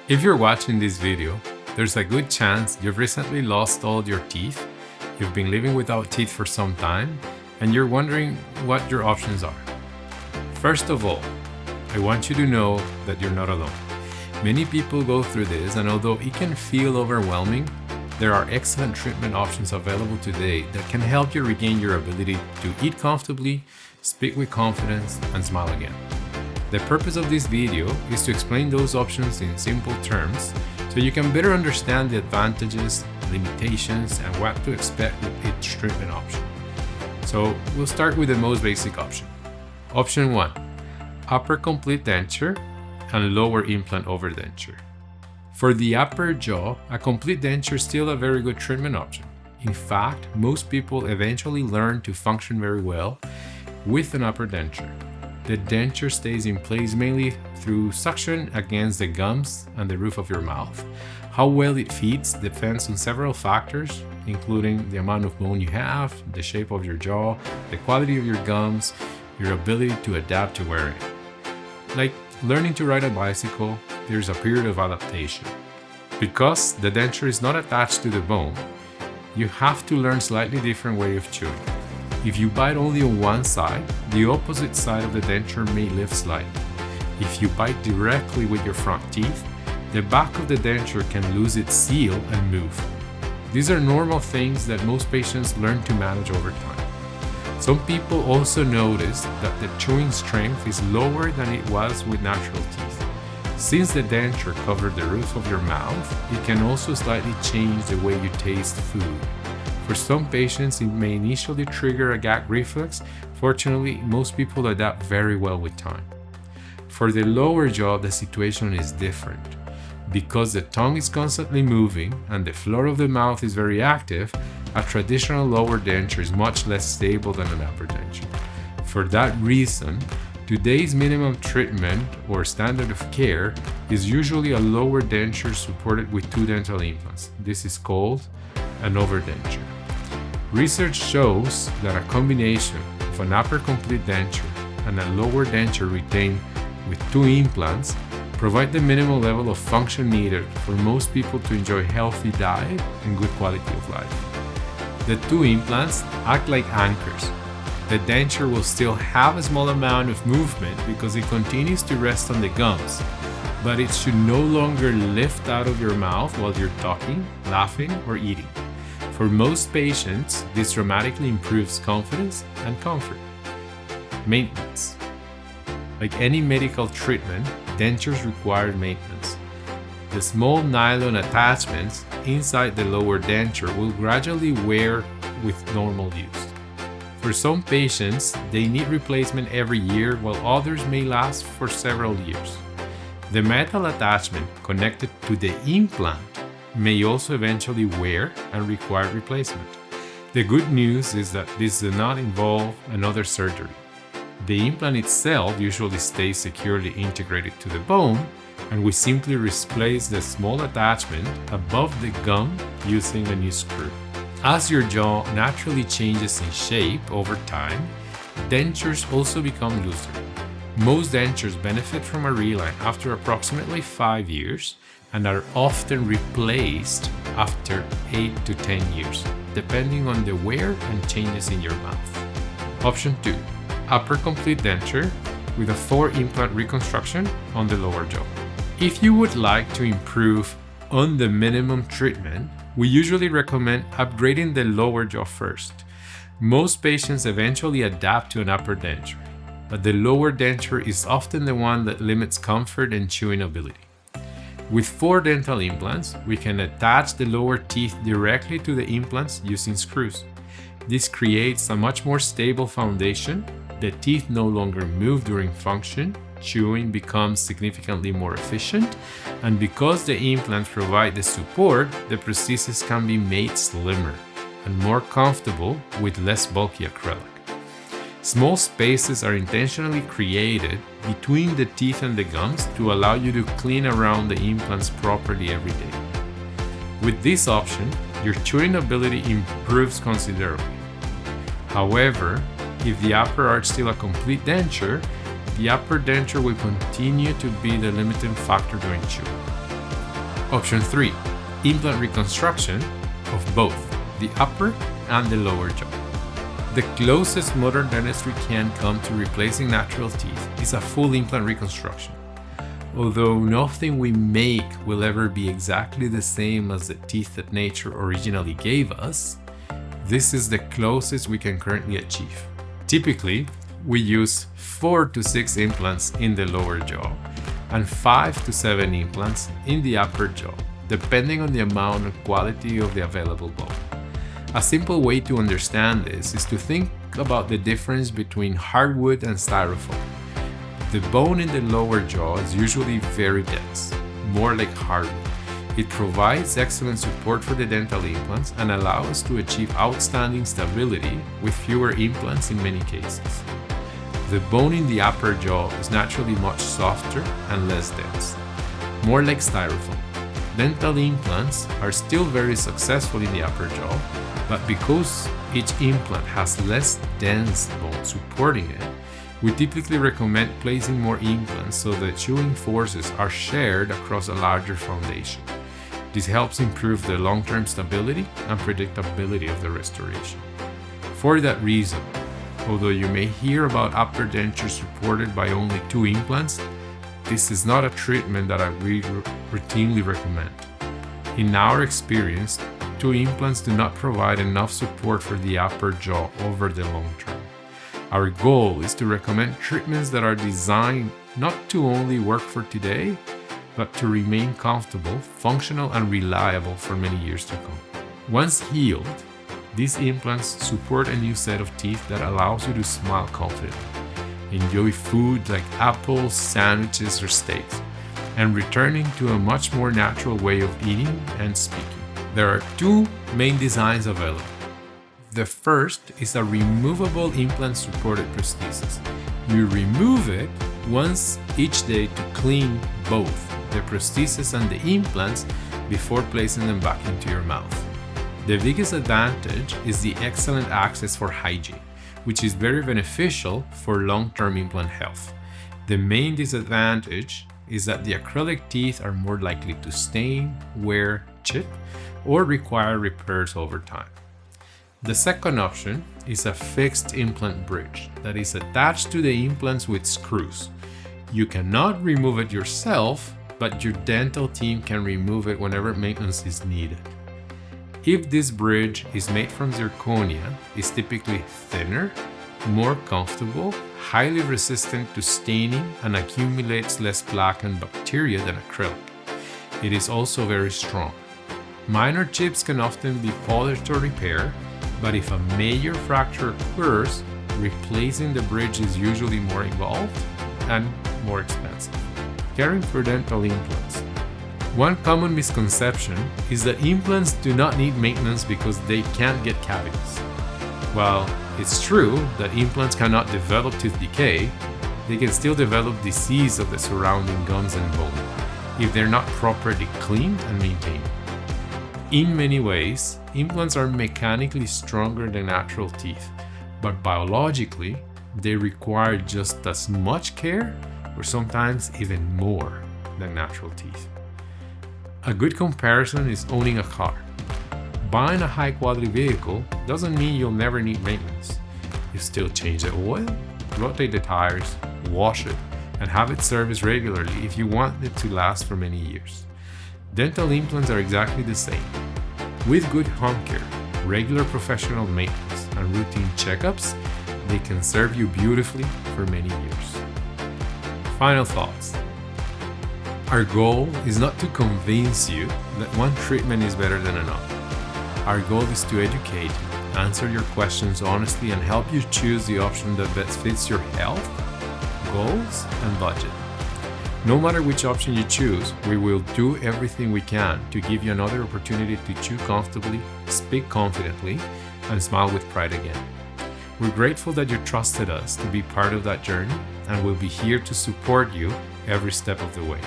If you're watching this video, there's a good chance you've recently lost all your teeth, you've been living without teeth for some time, and you're wondering what your options are. First of all, I want you to know that you're not alone. Many people go through this, and although it can feel overwhelming, there are excellent treatment options available today that can help you regain your ability to eat comfortably, speak with confidence, and smile again. The purpose of this video is to explain those options in simple terms so you can better understand the advantages, limitations, and what to expect with each treatment option. So we'll start with the most basic option. Option 1, upper complete denture and lower implant overdenture. For the upper jaw, a complete denture is still a very good treatment option. In fact, most people eventually learn to function very well with an upper denture. The denture stays in place mainly through suction against the gums and the roof of your mouth. How well it fits depends on several factors, including the amount of bone you have, the shape of your jaw, the quality of your gums, your ability to adapt to wearing it. Like learning to ride a bicycle, there's a period of adaptation. Because the denture is not attached to the bone, you have to learn slightly different way of chewing. If you bite only on one side, the opposite side of the denture may lift slightly. If you bite directly with your front teeth, the back of the denture can lose its seal and move. These are normal things that most patients learn to manage over time. Some people also notice that the chewing strength is lower than it was with natural teeth. Since the denture covered the roof of your mouth, it can also slightly change the way you taste food. For some patients, it may initially trigger a gag reflex. Fortunately, most people adapt very well with time. For the lower jaw, the situation is different. Because the tongue is constantly moving and the floor of the mouth is very active, a traditional lower denture is much less stable than an upper denture. For that reason, today's minimum treatment or standard of care is usually a lower denture supported with 2 dental implants. This is called an overdenture. Research shows that a combination of an upper complete denture and a lower denture retained with 2 implants provide the minimal level of function needed for most people to enjoy healthy diet and good quality of life. The 2 implants act like anchors. The denture will still have a small amount of movement because it continues to rest on the gums, but it should no longer lift out of your mouth while you're talking, laughing, or eating. For most patients, this dramatically improves confidence and comfort. Maintenance. Like any medical treatment, dentures require maintenance. The small nylon attachments inside the lower denture will gradually wear with normal use. For some patients, they need replacement every year, while others may last for several years. The metal attachment connected to the implant may also eventually wear and require replacement. The good news is that this does not involve another surgery. The implant itself usually stays securely integrated to the bone, and we simply replace the small attachment above the gum using a new screw. As your jaw naturally changes in shape over time, dentures also become looser. Most dentures benefit from a reline after approximately 5 years and are often replaced after 8 to 10 years, depending on the wear and changes in your mouth. Option 2, upper complete denture with a 4 implant reconstruction on the lower jaw. If you would like to improve on the minimum treatment, we usually recommend upgrading the lower jaw first. Most patients eventually adapt to an upper denture, but the lower denture is often the one that limits comfort and chewing ability. With 4 dental implants, we can attach the lower teeth directly to the implants using screws. This creates a much more stable foundation. The teeth no longer move during function, chewing becomes significantly more efficient, and because the implants provide the support, the prosthesis can be made slimmer and more comfortable with less bulky acrylic. Small spaces are intentionally created between the teeth and the gums to allow you to clean around the implants properly every day. With this option, your chewing ability improves considerably. However, if the upper arch is still a complete denture, the upper denture will continue to be the limiting factor during chewing. Option 3. Implant reconstruction of both the upper and the lower jaw. The closest modern dentistry can come to replacing natural teeth is a full implant reconstruction. Although nothing we make will ever be exactly the same as the teeth that nature originally gave us, this is the closest we can currently achieve. Typically, we use 4 to 6 implants in the lower jaw and 5 to 7 implants in the upper jaw, depending on the amount and quality of the available bone. A simple way to understand this is to think about the difference between hardwood and styrofoam. The bone in the lower jaw is usually very dense, more like hardwood. It provides excellent support for the dental implants and allows us to achieve outstanding stability with fewer implants in many cases. The bone in the upper jaw is naturally much softer and less dense, more like styrofoam. Dental implants are still very successful in the upper jaw, but because each implant has less dense bone supporting it, we typically recommend placing more implants so that chewing forces are shared across a larger foundation. This helps improve the long-term stability and predictability of the restoration. For that reason, although you may hear about upper dentures supported by only 2 implants, this is not a treatment that I routinely recommend. In our experience, 2 implants do not provide enough support for the upper jaw over the long term. Our goal is to recommend treatments that are designed not to only work for today, but to remain comfortable, functional, and reliable for many years to come. Once healed, these implants support a new set of teeth that allows you to smile confidently, enjoy food like apples, sandwiches, or steaks, and returning to a much more natural way of eating and speaking. There are 2 main designs available. The first is a removable implant-supported prosthesis. You remove it once each day to clean both the prosthesis and the implants before placing them back into your mouth. The biggest advantage is the excellent access for hygiene, which is very beneficial for long-term implant health. The main disadvantage is that the acrylic teeth are more likely to stain, wear, chip, or require repairs over time. The second option is a fixed implant bridge that is attached to the implants with screws. You cannot remove it yourself, but your dental team can remove it whenever maintenance is needed. If this bridge is made from zirconia, it's typically thinner, more comfortable, highly resistant to staining, and accumulates less plaque and bacteria than acrylic. It is also very strong. Minor chips can often be polished or repaired, but if a major fracture occurs, replacing the bridge is usually more involved and more expensive. Caring for dental implants. One common misconception is that implants do not need maintenance because they can't get cavities. While it's true that implants cannot develop tooth decay, they can still develop disease of the surrounding gums and bone if they're not properly cleaned and maintained. In many ways, implants are mechanically stronger than natural teeth, but biologically, they require just as much care or sometimes even more than natural teeth. A good comparison is owning a car. Buying a high-quality vehicle doesn't mean you'll never need maintenance. You still change the oil, rotate the tires, wash it, and have it serviced regularly if you want it to last for many years. Dental implants are exactly the same. With good home care, regular professional maintenance, and routine checkups, they can serve you beautifully for many years. Final thoughts. Our goal is not to convince you that one treatment is better than another. Our goal is to educate you, answer your questions honestly, and help you choose the option that best fits your health, goals, and budget. No matter which option you choose, we will do everything we can to give you another opportunity to chew comfortably, speak confidently, and smile with pride again. We're grateful that you trusted us to be part of that journey, and we'll be here to support you every step of the way.